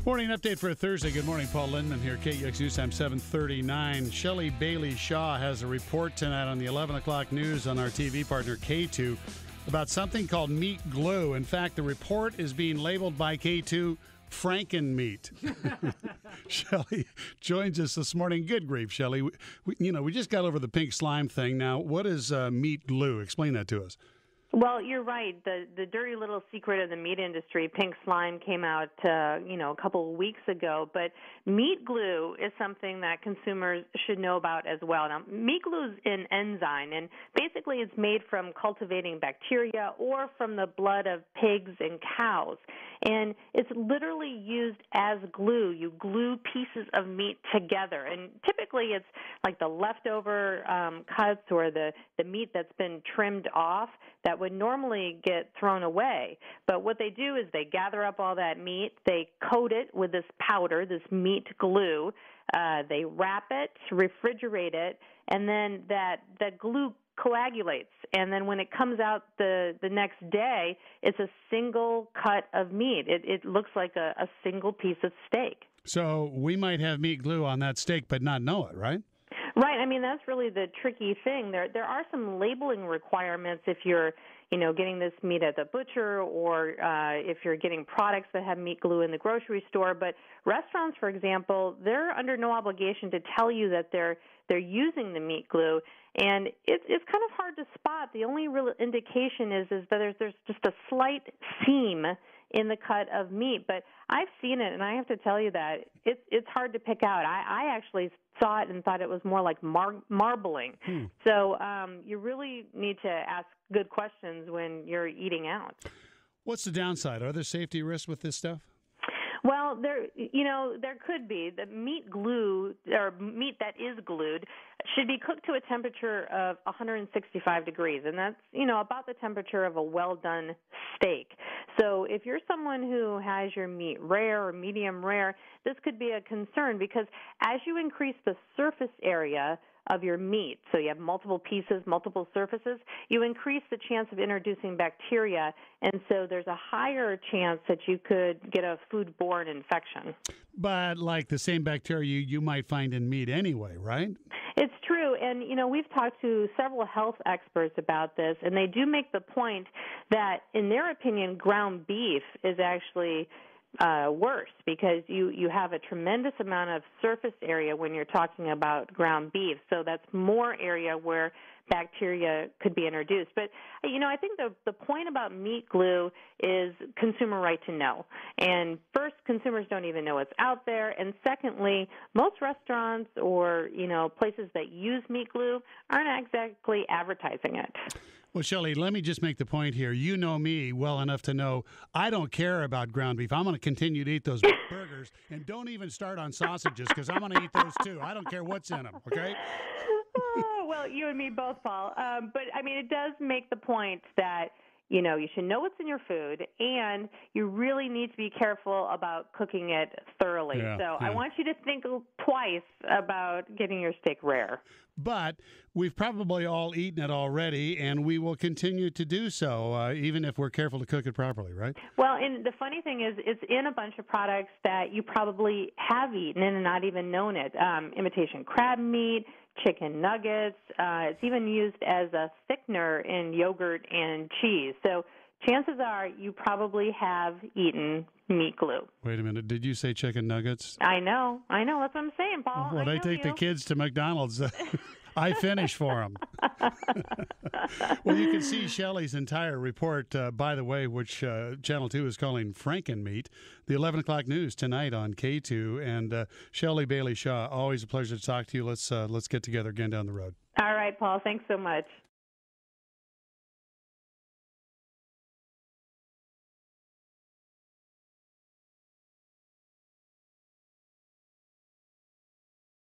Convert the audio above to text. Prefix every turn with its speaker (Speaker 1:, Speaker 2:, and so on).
Speaker 1: Morning update for a Thursday. Good morning, Paul Lindman here, KUX News Time 739. Shelley Bailey-Shah has a report tonight on the 11 o'clock news on our TV partner K2 about something called meat glue. In fact, the report is being labeled by K2 Franken meat. Shelley joins us this morning. Good grief, Shelley. We just got over the pink slime thing. Now, what is meat glue? Explain that to us.
Speaker 2: Well, you're right. The dirty little secret of the meat industry, pink slime, came out, a couple of weeks ago. But meat glue is something that consumers should know about as well. Now, meat glue is an enzyme, and basically it's made from cultivating bacteria or from the blood of pigs and cows. And it's literally used as glue. You glue pieces of meat together. And typically it's like the leftover cuts or the meat that's been trimmed off that would normally get thrown away. But what they do is they gather up all that meat, they coat it with this powder, this meat glue, they wrap it, refrigerate it, and then that glue coagulates. And then when it comes out the next day, it's a single cut of meat. It looks like a single piece of steak.
Speaker 1: So we might have meat glue on that steak but not know it, right?
Speaker 2: Right. I mean, that's really the tricky thing. There are some labeling requirements if you're, getting this meat at the butcher or if you're getting products that have meat glue in the grocery store. But restaurants, for example, they're under no obligation to tell you that they're using the meat glue. And it's kind of hard to spot. The only real indication is that there's just a slight seam in the cut of meat. But I've seen it, and I have to tell you that it's hard to pick out. I actually saw it and thought it was more like marbling. So you really need to ask good questions when you're eating out.
Speaker 1: What's the downside? Are there safety risks with this stuff?
Speaker 2: Well, there could be. The meat glue or meat that is glued should be cooked to a temperature of 165 degrees, and that's, about the temperature of a well-done steak. So if you're someone who has your meat rare or medium rare, this could be a concern because as you increase the surface area of your meat, so you have multiple pieces, multiple surfaces, you increase the chance of introducing bacteria, and so there's a higher chance that you could get a foodborne infection.
Speaker 1: But like the same bacteria you might find in meat anyway, right?
Speaker 2: It's true, and we've talked to several health experts about this, and they do make the point that, in their opinion, ground beef is actually worse because you have a tremendous amount of surface area when you're talking about ground beef. So that's more area where bacteria could be introduced. But, I think the point about meat glue is consumer right to know. And first, consumers don't even know it's out there. And secondly, most restaurants or, places that use meat glue aren't exactly advertising it.
Speaker 1: Well, Shelley, let me just make the point here. You know me well enough to know I don't care about ground beef. I'm going to continue to eat those burgers, and don't even start on sausages because I'm going to eat those too. I don't care what's in them, okay?
Speaker 2: Oh, well, you and me both, Paul. But, it does make the point that, you should know what's in your food, and you really need to be careful about cooking it thoroughly. I want you to think twice about getting your steak rare.
Speaker 1: But we've probably all eaten it already, and we will continue to do so, even if we're careful to cook it properly, right?
Speaker 2: Well, and the funny thing is it's in a bunch of products that you probably have eaten and not even known it. Imitation crab meat, chicken nuggets. It's even used as a thickener in yogurt and cheese. So chances are you probably have eaten meat glue.
Speaker 1: Wait a minute. Did you say chicken nuggets?
Speaker 2: I know. That's what I'm saying, Paul.
Speaker 1: When I take the kids to McDonald's, I finish for them. Well, you can see Shelley's entire report, by the way, which Channel 2 is calling Franken meat, the 11 o'clock news tonight on K2. And Shelley Bailey-Shah, always a pleasure to talk to you. Let's get together again down the road.
Speaker 2: All right, Paul. Thanks so much.